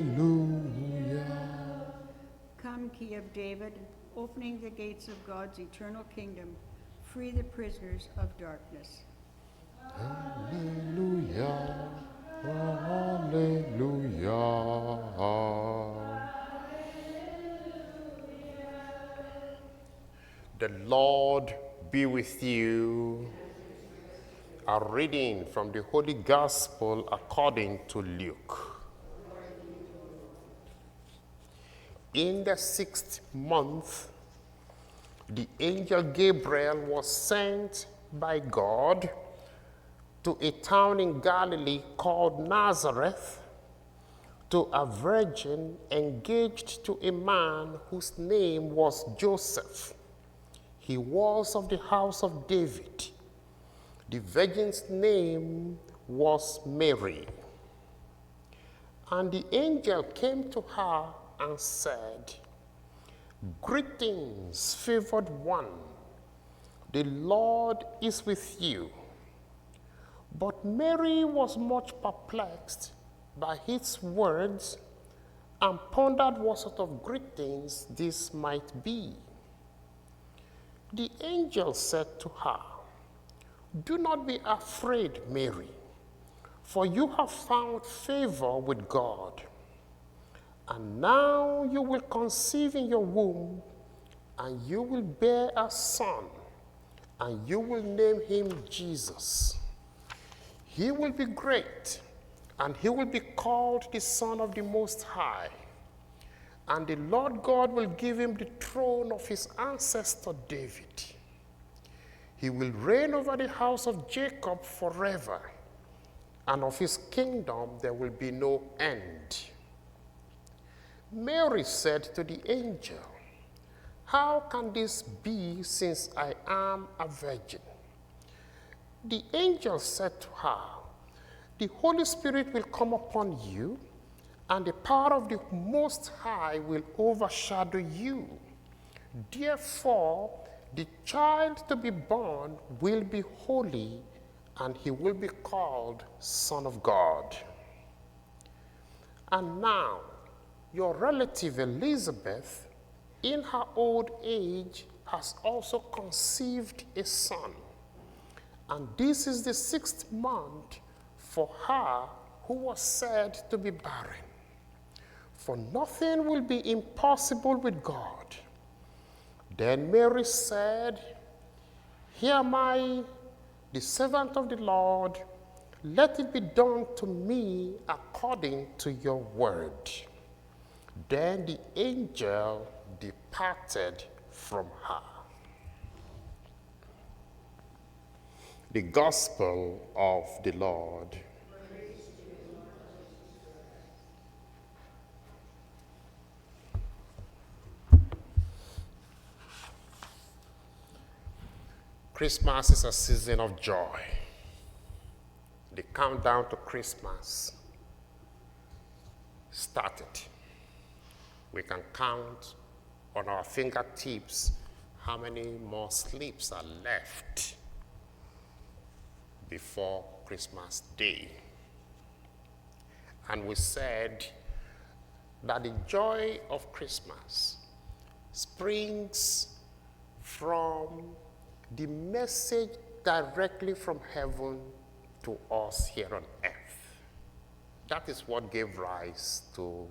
Hallelujah. Come, Key of David, opening the gates of God's eternal kingdom, free the prisoners of darkness. Hallelujah. Hallelujah. The Lord be with you. A reading from the Holy Gospel according to Luke. In the 6th month, the angel Gabriel was sent by God to a town in Galilee called Nazareth to a virgin engaged to a man whose name was Joseph. He was of the house of David. The virgin's name was Mary. And the angel came to her and said, "Greetings, favored one, the Lord is with you." But Mary was much perplexed by his words and pondered what sort of greetings this might be. The angel said to her, "Do not be afraid, Mary, for you have found favor with God. And now you will conceive in your womb, and you will bear a son, and you will name him Jesus. He will be great, and he will be called the Son of the Most High. And the Lord God will give him the throne of his ancestor David. He will reign over the house of Jacob forever, and of his kingdom there will be no end." Mary said to the angel, "How can this be, since I am a virgin?" The angel said to her, "The Holy Spirit will come upon you, and the power of the Most High will overshadow you. Therefore, the child to be born will be holy, and he will be called Son of God. And now, your relative Elizabeth, in her old age, has also conceived a son. And this is the 6th month for her who was said to be barren. For nothing will be impossible with God." Then Mary said, "Here am I, the servant of the Lord. Let it be done to me according to your word." Then the angel departed from her. The Gospel of the Lord. Christmas is a season of joy. The countdown to Christmas started. We can count on our fingertips how many more sleeps are left before Christmas Day. And we said that the joy of Christmas springs from the message directly from heaven to us here on earth. That is what gave rise to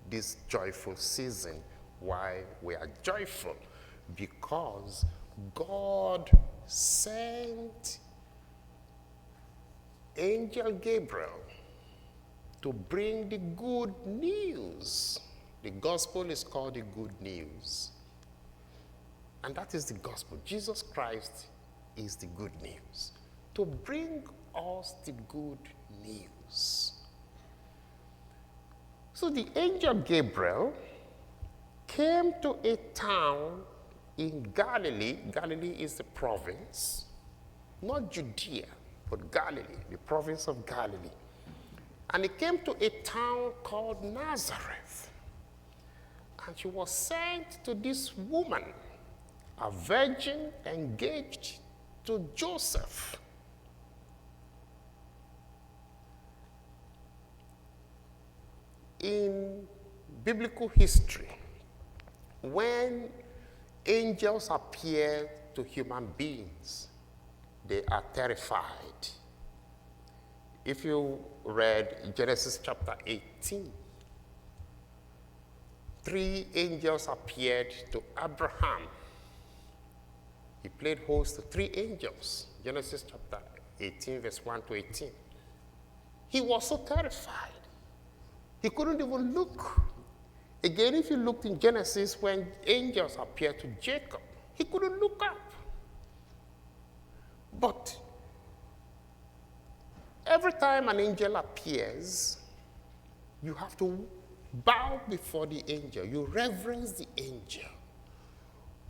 this joyful season. Why we are joyful? Because God sent Angel Gabriel to bring the good news. The gospel is called the good news. And that is the gospel. Jesus Christ is the good news. To bring us the good news. So the angel Gabriel came to a town in Galilee. Galilee is the province, not Judea, but Galilee, the province of Galilee. And he came to a town called Nazareth. And she was sent to this woman, a virgin engaged to Joseph. In biblical history, when angels appear to human beings, they are terrified. If you read Genesis chapter 18, 3 angels appeared to Abraham. He played host to 3 angels. Genesis chapter 18, verse 1 to 18. He was so terrified. He couldn't even look. Again, if you looked in Genesis, when angels appeared to Jacob, he couldn't look up. But every time an angel appears, you have to bow before the angel. You reverence the angel.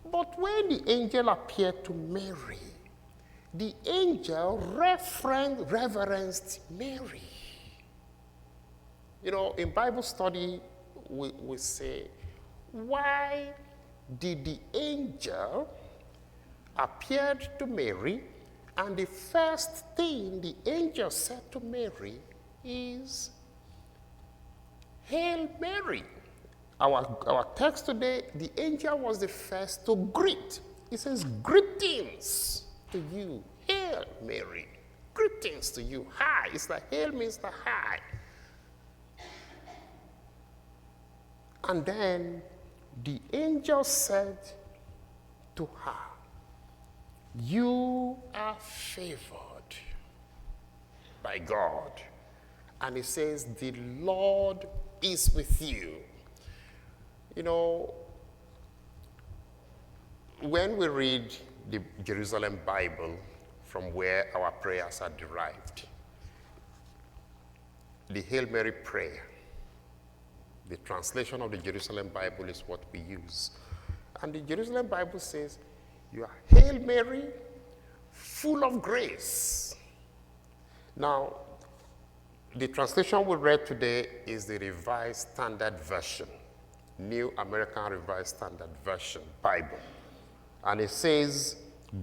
But when the angel appeared to Mary, the angel reverenced Mary. You know, in Bible study, we say, why did the angel appear to Mary, and the first thing the angel said to Mary is, Hail Mary. Our text today, the angel was the first to greet. It says, greetings to you, Hail Mary. Greetings to you. Hi. It's like hail means the hi. And then the angel said to her, you are favored by God. And it says, the Lord is with you. You know, when we read the Jerusalem Bible, from where our prayers are derived, the Hail Mary prayer, the translation of the Jerusalem Bible is what we use. And the Jerusalem Bible says, you are Hail Mary, full of grace. Now, the translation we read today is the Revised Standard Version, New American Revised Standard Version Bible. And it says,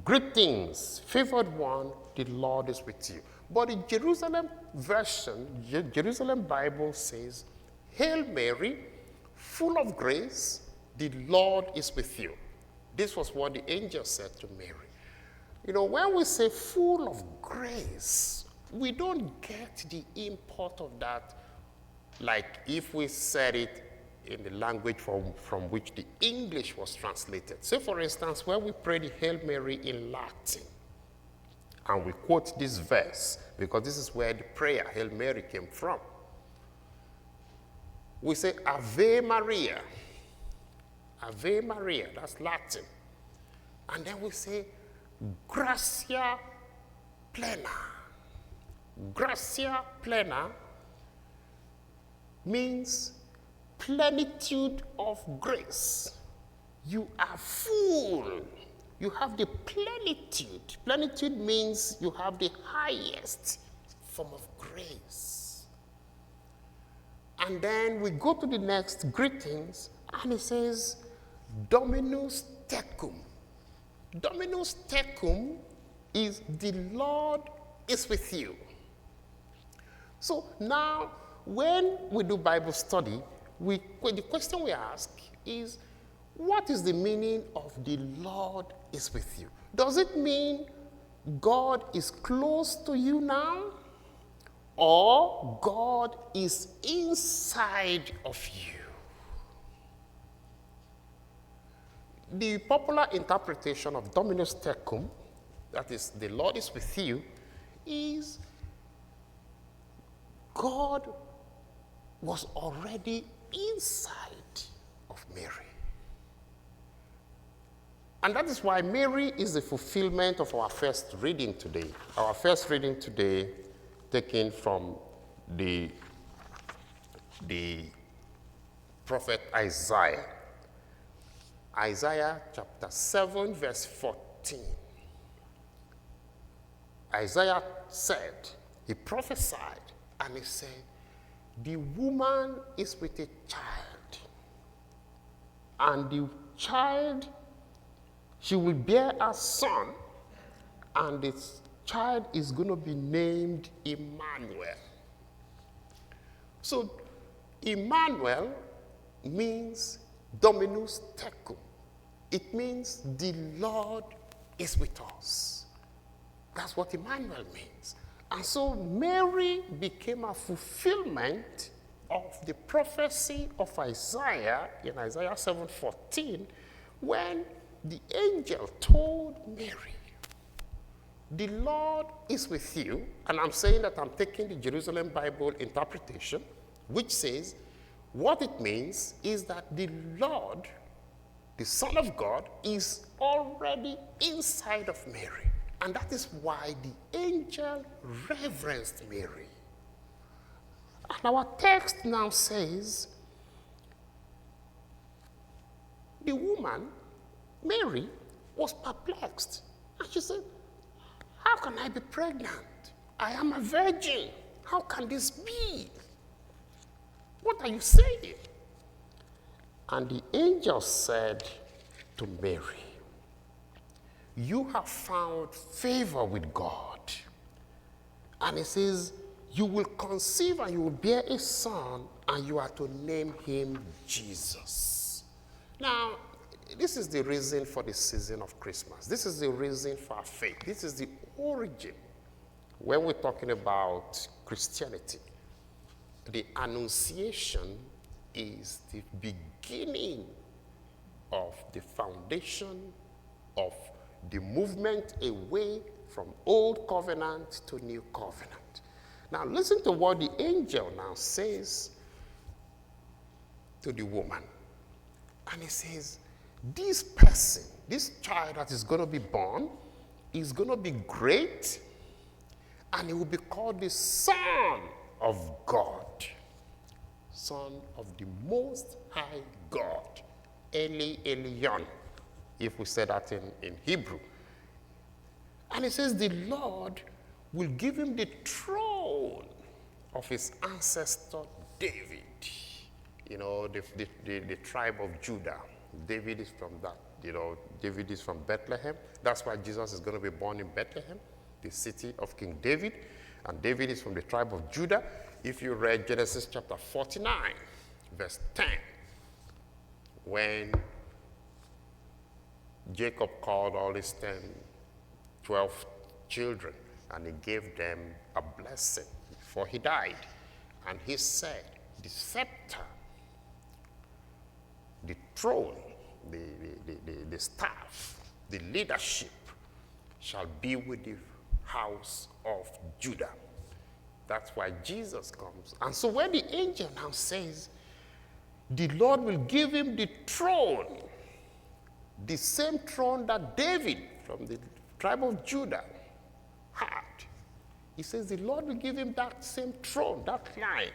greetings, favored one, the Lord is with you. But the Jerusalem version, Jerusalem Bible says, Hail Mary, full of grace, the Lord is with you. This was what the angel said to Mary. You know, when we say full of grace, we don't get the import of that like if we said it in the language from which the English was translated. Say, for instance, when we pray the Hail Mary in Latin, and we quote this verse, because this is where the prayer, Hail Mary, came from. We say, Ave Maria. Ave Maria, that's Latin. And then we say, gratia plena. Gratia plena means plenitude of grace. You are full. You have the plenitude. Plenitude means you have the highest form of grace. And then we go to the next greetings, and it says, Dominus Tecum. Dominus Tecum is the Lord is with you. So now, when we do Bible study, the question we ask is, what is the meaning of the Lord is with you? Does it mean God is close to you now? Or God is inside of you? The popular interpretation of Dominus Tecum, that is, the Lord is with you, is God was already inside of Mary. And that is why Mary is the fulfillment of our first reading today. Our first reading today, taken from the prophet Isaiah. Isaiah chapter 7, verse 14. Isaiah said, he prophesied, and he said, the woman is with a child, and the child, she will bear a son, and this child is going to be named Emmanuel. So Emmanuel means Dominus Tecum. It means the Lord is with us. That's what Emmanuel means. And so Mary became a fulfillment of the prophecy of Isaiah in Isaiah 7:14, when the angel told Mary, the Lord is with you. And I'm saying that I'm taking the Jerusalem Bible interpretation, which says what it means is that the Lord, the Son of God, is already inside of Mary. And that is why the angel reverenced Mary. And our text now says, the woman, Mary, was perplexed. And she said, how can I be pregnant? I am a virgin. How can this be? What are you saying? And the angel said to Mary, you have found favor with God. And it says, you will conceive and you will bear a son, and you are to name him Jesus. Now, this is the reason for the season of Christmas. This is the reason for our faith. This is the origin. When we're talking about Christianity, the Annunciation is the beginning of the foundation of the movement away from old covenant to new covenant. Now listen to what the angel now says to the woman. And he says, this person, this child that is going to be born, is going to be great, and he will be called the Son of God. Son of the Most High God. Eli Elyon, if we say that in Hebrew. And it says the Lord will give him the throne of his ancestor David. You know, the tribe of Judah. David is from that. You know, David is from Bethlehem. That's why Jesus is going to be born in Bethlehem, the city of King David. And David is from the tribe of Judah. If you read Genesis chapter 49, verse 10, when Jacob called all his 12 children, and he gave them a blessing before he died. And he said, the scepter, the throne, the staff, the leadership shall be with the house of Judah. That's why Jesus comes. And so when the angel now says, the Lord will give him the throne, the same throne that David from the tribe of Judah had. He says the Lord will give him that same throne, that line.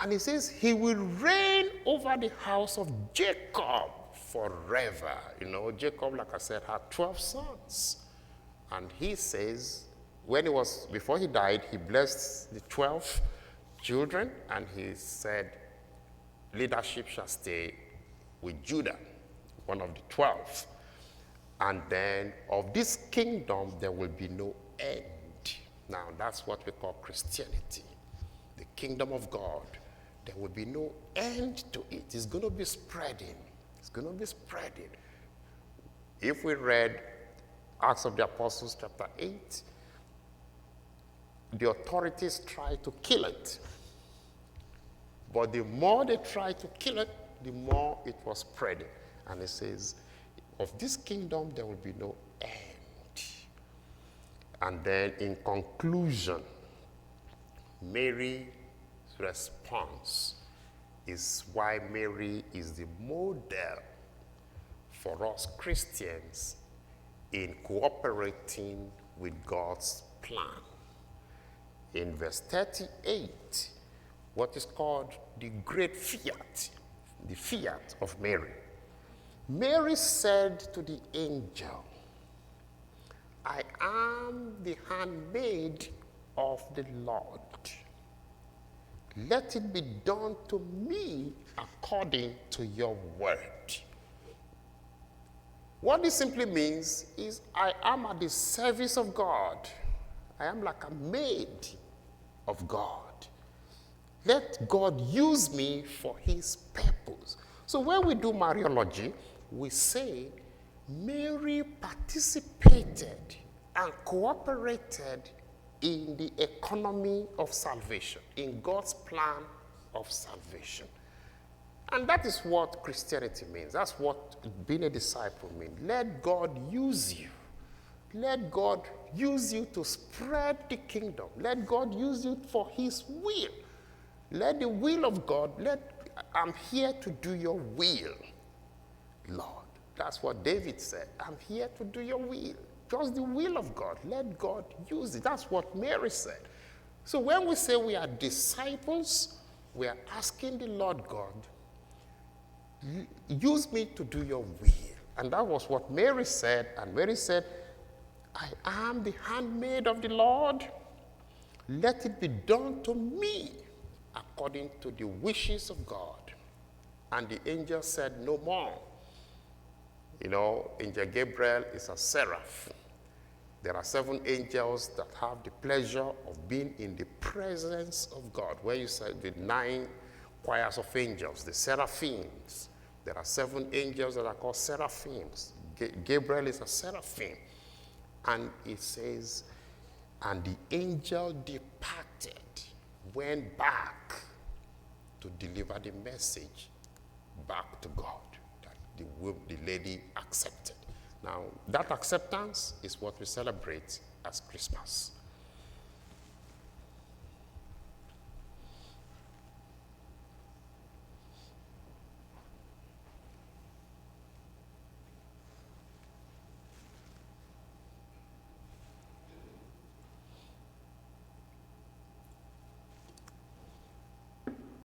And he says he will reign over the house of Jacob forever. You know, Jacob, like I said, had 12 sons. And he says, before he died, he blessed the 12 children, and he said, leadership shall stay with Judah, one of the 12. And then of this kingdom, there will be no end. Now, that's what we call Christianity. The kingdom of God. There will be no end to it. It's going to be spreading. It's going to be spreading. If we read Acts of the Apostles chapter 8, the authorities tried to kill it. But the more they tried to kill it, the more it was spreading. And it says, of this kingdom there will be no end. And then in conclusion, Mary's response is why Mary is the model for us Christians in cooperating with God's plan. In verse 38, what is called the great fiat, the fiat of Mary. Mary said to the angel, I am the handmaid of the Lord. Let it be done to me according to your word. What this simply means is I am at the service of God. I am like a maid of God. Let God use me for his purpose. So when we do Mariology, we say Mary participated and cooperated in the economy of salvation, in God's plan of salvation. And that is what Christianity means. That's what being a disciple means. Let God use you. Let God use you to spread the kingdom. Let God use you for his will. Let the will of God, I'm here to do your will, Lord. That's what David said. I'm here to do your will. Just the will of God. Let God use it. That's what Mary said. So when we say we are disciples, we are asking the Lord God, use me to do your will. And that was what Mary said. And Mary said, I am the handmaid of the Lord. Let it be done to me according to the wishes of God. And the angel said no more. You know, Angel Gabriel is a seraph. There are 7 angels that have the pleasure of being in the presence of God. Where you say the 9 choirs of angels, the seraphims. There are 7 angels that are called seraphims. Gabriel is a seraphim. And it says, and the angel departed, went back to deliver the message back to God that the lady accepted. Now, that acceptance is what we celebrate as Christmas.